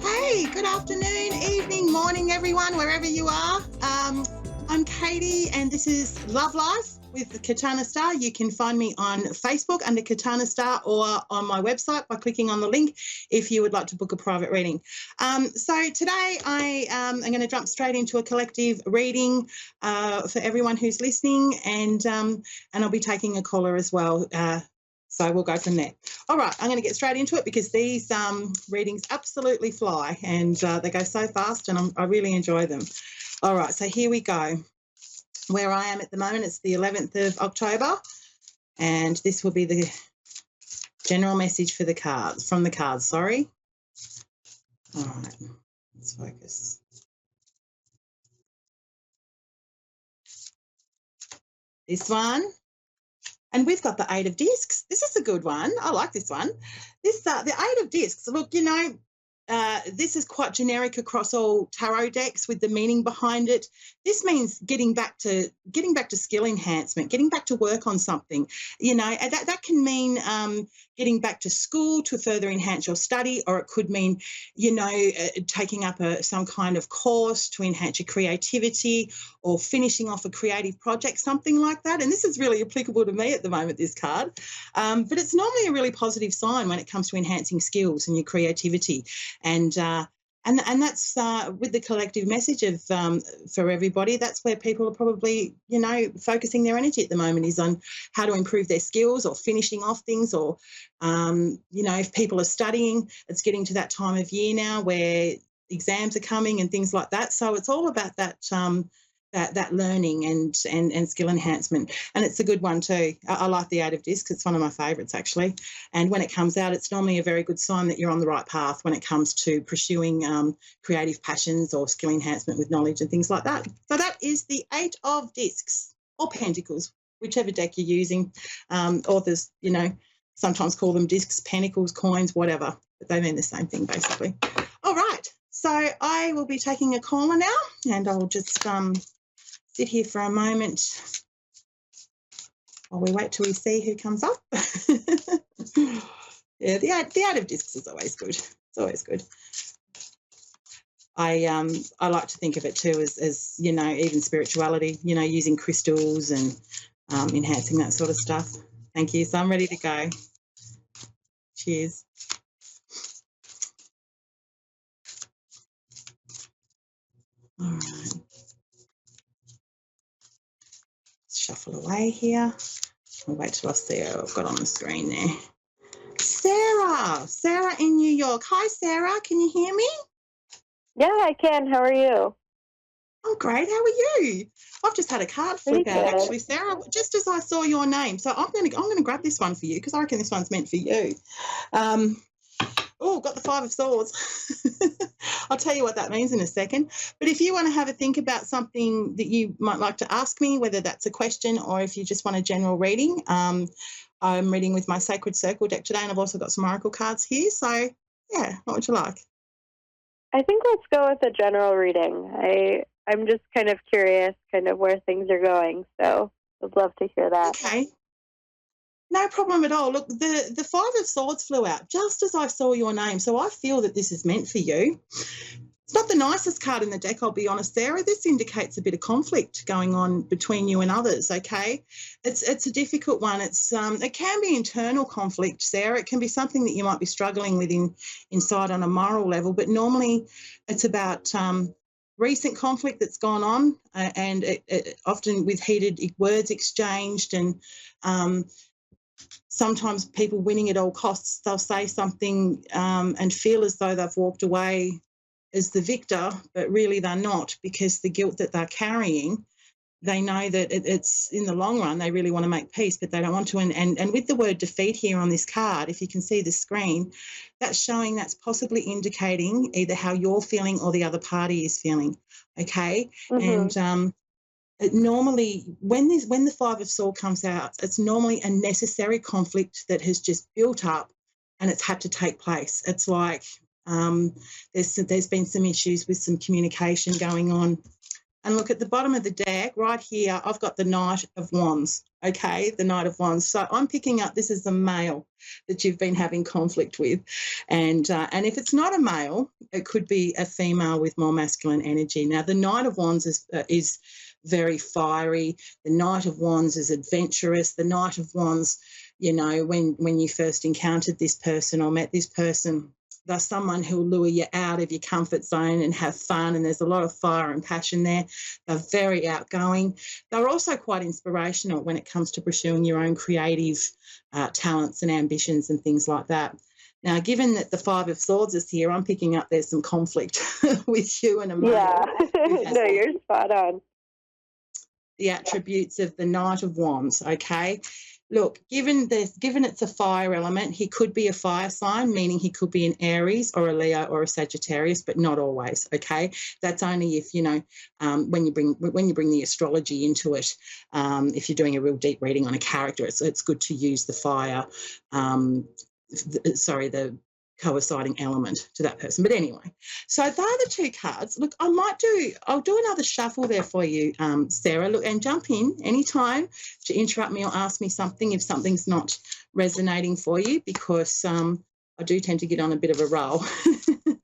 Hey, good afternoon, evening, morning, everyone, wherever you are. I'm Katie, and this is Love Life with the Katanna Star. You can find me on Facebook under Katanna Star or on my website by clicking on the link if you would like to book a private reading. So today I am going to jump straight into a collective reading for everyone who's listening, and I'll be taking a caller as well. So we'll go from there. All right, I'm going to get straight into it because these readings absolutely fly, and they go so fast, and I really enjoy them. All right, so here we go. Where I am at the moment, it's the 11th of October, and this will be the general message for the cards, from the cards, sorry. All right, let's focus. This one. And we've got the Eight of Discs. This is a good one. I like this one. The Eight of Discs. Look, this is quite generic across all tarot decks with the meaning behind it. This means getting back to skill enhancement, getting back to work on something. And that can mean getting back to school to further enhance your study, or it could mean, taking up some kind of course to enhance your creativity, or finishing off a creative project, something like that. And this is really applicable to me at the moment, this card. But it's normally a really positive sign when it comes to enhancing skills and your creativity. And that's with the collective message of for everybody. That's where people are probably, focusing their energy at the moment, is on how to improve their skills or finishing off things, or if people are studying, it's getting to that time of year now where exams are coming and things like that. So it's all about that that learning and skill enhancement. And it's a good one too. I like the Eight of Discs. It's one of my favourites, actually. And when it comes out, it's normally a very good sign that you're on the right path when it comes to pursuing creative passions or skill enhancement with knowledge and things like that. So that is the Eight of Discs, or Pentacles, whichever deck you're using. Authors, sometimes call them discs, pentacles, coins, whatever. But they mean the same thing, basically. All right. So I will be taking a caller now, and I'll just sit here for a moment while we wait till we see who comes up. Yeah, the Eight of Discs is always good. It's always good. I like to think of it too as even spirituality, using crystals and enhancing that sort of stuff. Thank you. So I'm ready to go. Cheers. All right. Shuffle away here. I'll wait till I see her. I've got on the screen there. Sarah in New York. Hi, Sarah. Can you hear me? Yeah, I can. How are you? I'm great. How are you? I've just had a card flip out, actually, Sarah, just as I saw your name. So I'm gonna grab this one for you because I reckon this one's meant for you. Got the Five of Swords. I'll tell you what that means in a second. But if you want to have a think about something that you might like to ask me, whether that's a question or if you just want a general reading, I'm reading with my Sacred Circle deck today, and I've also got some oracle cards here. So, yeah, what would you like? I think let's go with a general reading. I'm just kind of curious where things are going, so I'd love to hear that. Okay. No problem at all. Look, the Five of Swords flew out just as I saw your name, so I feel that this is meant for you. It's not the nicest card in the deck, I'll be honest, Sarah. This indicates a bit of conflict going on between you and others, okay? It's a difficult one. It can be internal conflict, Sarah. It can be something that you might be struggling with inside on a moral level, but normally it's about recent conflict that's gone on, and it often with heated words exchanged, and sometimes people winning at all costs. They'll say something and feel as though they've walked away as the victor, but really they're not, because the guilt that they're carrying, they know that it's in the long run, they really want to make peace, but they don't want to. And with the word defeat here on this card, if you can see the screen, that's possibly indicating either how you're feeling or the other party is feeling, okay? Mm-hmm. And normally when the Five of Swords comes out, it's normally a necessary conflict that has just built up and it's had to take place. It's like there's been some issues with some communication going on And look at the bottom of the deck right here, I've got the Knight of Wands, okay, the Knight of Wands. So I'm picking up this is the male that you've been having conflict with. And if it's not a male, it could be a female with more masculine energy. Now, the Knight of Wands is very fiery. The Knight of Wands is adventurous. The Knight of Wands, you know, when you first encountered this person or met this person, they're someone who'll lure you out of your comfort zone and have fun, and there's a lot of fire and passion there. They're very outgoing. They're also quite inspirational when it comes to pursuing your own creative talents and ambitions and things like that. Now, given that the Five of Swords is here, I'm picking up there's some conflict with you and a male. Yeah. No, you're spot on. The attributes of the Knight of Wands, okay? Look, given it's a fire element, he could be a fire sign, meaning he could be an Aries or a Leo or a Sagittarius, but not always, okay? That's only if, you know, when you bring the astrology into it, if you're doing a real deep reading on a character, it's good to use the fire, the coinciding element to that person. But anyway, so they're the two cards. Look, I'll do another shuffle there for you, Sarah. Look, and jump in anytime to interrupt me or ask me something if something's not resonating for you, because I do tend to get on a bit of a roll.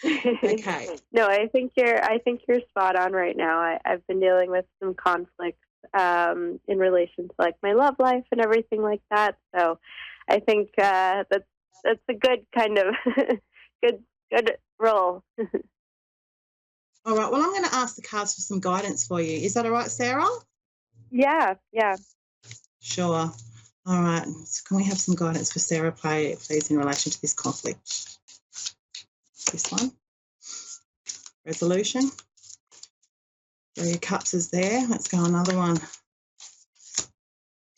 Okay. No, I think you're spot on right now. I've been dealing with some conflicts in relation to like my love life and everything like that. So I think that's a good kind of good role. All right. Well, I'm going to ask the cards for some guidance for you. Is that all right, Sarah? Yeah. Sure. All right. So can we have some guidance for Sarah, please, in relation to this conflict? This one. Resolution. Three of Cups is there. Let's go another one.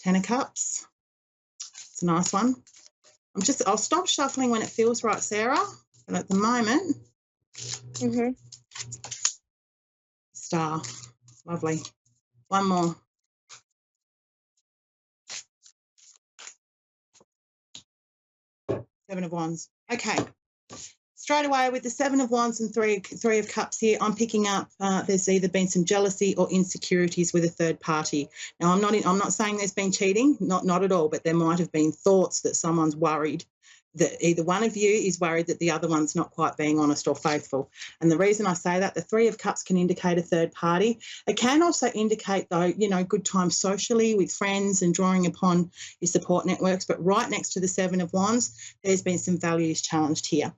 Ten of Cups. It's a nice one. I'll stop shuffling when it feels right, Sarah. But at the moment, Star. Lovely. One more. Seven of Wands. Okay. Straight away with the Seven of Wands and three of Cups here, I'm picking up there's either been some jealousy or insecurities with a third party. Now, I'm not saying there's been cheating, not at all, but there might have been thoughts that someone's worried that either one of you is worried that the other one's not quite being honest or faithful. And the reason I say that, the Three of Cups can indicate a third party. It can also indicate, though, you know, good times socially with friends and drawing upon your support networks. But right next to the Seven of Wands, there's been some values challenged here.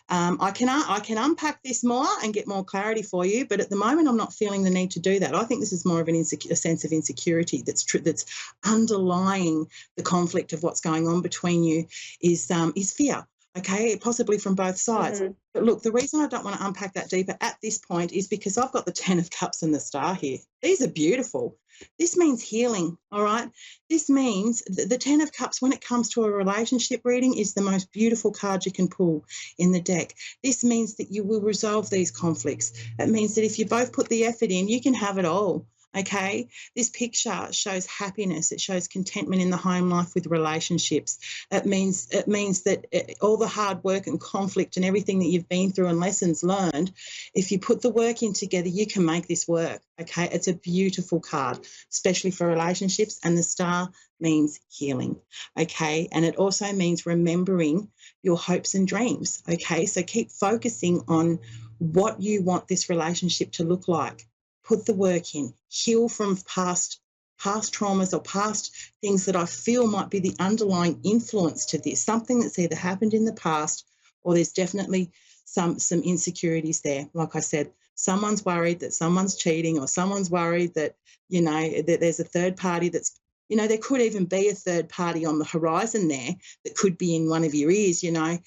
I can unpack this more and get more clarity for you, but at the moment I'm not feeling the need to do that. I think this is more of a sense of insecurity that's underlying the conflict of what's going on between you is fear. Okay, possibly from both sides. Mm-hmm. But look, the reason I don't want to unpack that deeper at this point is because I've got the Ten of Cups and the Star here. These are beautiful. This means healing, all right? This means the Ten of Cups, when it comes to a relationship reading, is the most beautiful card you can pull in the deck. This means that you will resolve these conflicts. It means that if you both put the effort in, you can have it all. Okay, this picture shows happiness. It shows contentment in the home life with relationships. It means that all the hard work and conflict and everything that you've been through and lessons learned, if you put the work in together, you can make this work. Okay, it's a beautiful card, especially for relationships. And the Star means healing. Okay, and it also means remembering your hopes and dreams. Okay, so keep focusing on what you want this relationship to look like. Put the work in, heal from past traumas or past things that I feel might be the underlying influence to this, something that's either happened in the past or there's definitely some insecurities there. Like I said, someone's worried that someone's cheating or someone's worried that, you know, that there's a third party that's, you know, there could even be a third party on the horizon there that could be in one of your ears, you know.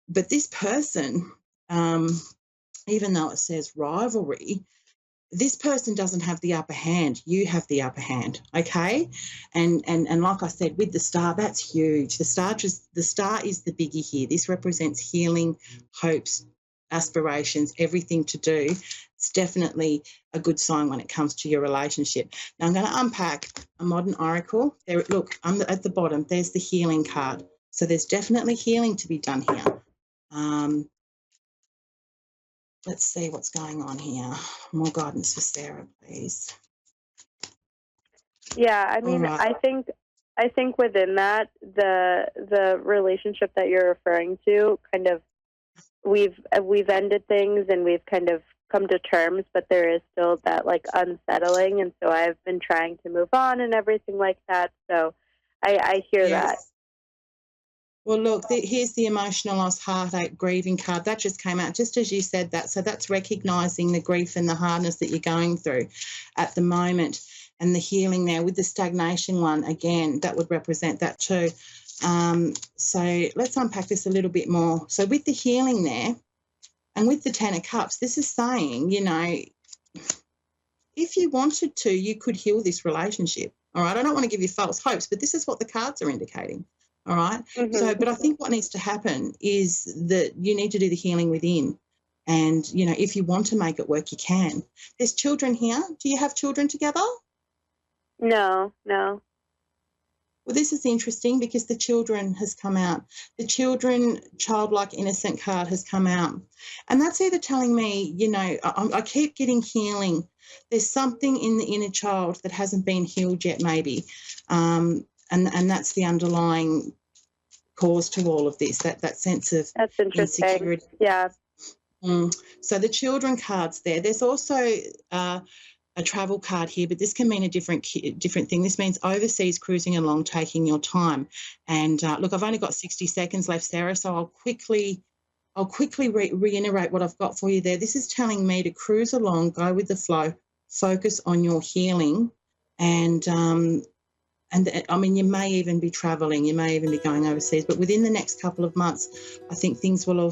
But this person, even though it says rivalry, this person doesn't have the upper hand. You have the upper hand, okay? And like I said, with the Star, that's huge. The Star is the biggie here. This represents healing, hopes, aspirations, everything to do. It's definitely a good sign when it comes to your relationship. Now I'm going to unpack a modern oracle. There, look, at the bottom, there's the healing card. So there's definitely healing to be done here. let's see what's going on here. More guidance for Sarah, please. Yeah, I mean, right. I think within that, the relationship that you're referring to, kind of, we've ended things and we've kind of come to terms, but there is still that like unsettling, and so I've been trying to move on and everything like that. So I hear that. Yes. Well, look, here's the emotional loss, heartache, grieving card. That just came out just as you said that. So that's recognising the grief and the hardness that you're going through at the moment, and the healing there. With the stagnation one, again, that would represent that too. So let's unpack this a little bit more. So with the healing there and with the 10 of Cups, this is saying, you know, if you wanted to, you could heal this relationship. All right. I don't want to give you false hopes, but this is what the cards are indicating. All right. So, but I think what needs to happen is that you need to do the healing within. And, you know, if you want to make it work, you can. There's children here. Do you have children together? No. Well, this is interesting because the children has come out. The children, childlike, innocent card has come out. And that's either telling me, you know, I keep getting healing. There's something in the inner child that hasn't been healed yet, maybe. And that's the underlying cause to all of this, that sense of That's interesting. insecurity. Yeah. So the children cards there. There's also a travel card here, but this can mean a different thing. This means overseas cruising along, taking your time. And look, I've only got 60 seconds left, Sarah, so I'll quickly reiterate what I've got for you there. This is telling me to cruise along, go with the flow, focus on your healing, and I mean, you may even be travelling, you may even be going overseas, but within the next couple of months, I think things will all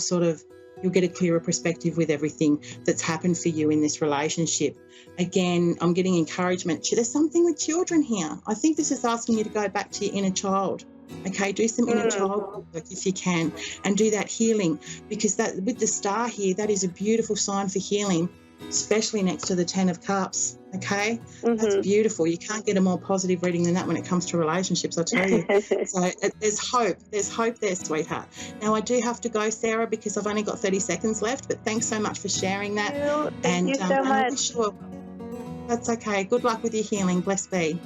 you'll get a clearer perspective with everything that's happened for you in this relationship. Again, I'm getting encouragement. There's something with children here. I think this is asking you to go back to your inner child. Okay, do some inner child work if you can, and do that healing, because that with the star here, that is a beautiful sign for healing, especially next to the 10 of Cups. Okay, that's beautiful. You can't get a more positive reading than that when it comes to relationships, I tell you. So there's hope there, sweetheart. Now I do have to go, Sarah, because I've only got 30 seconds left, but thanks so much for sharing that. Thank you so much. That's okay. Good luck with your healing. Bless be.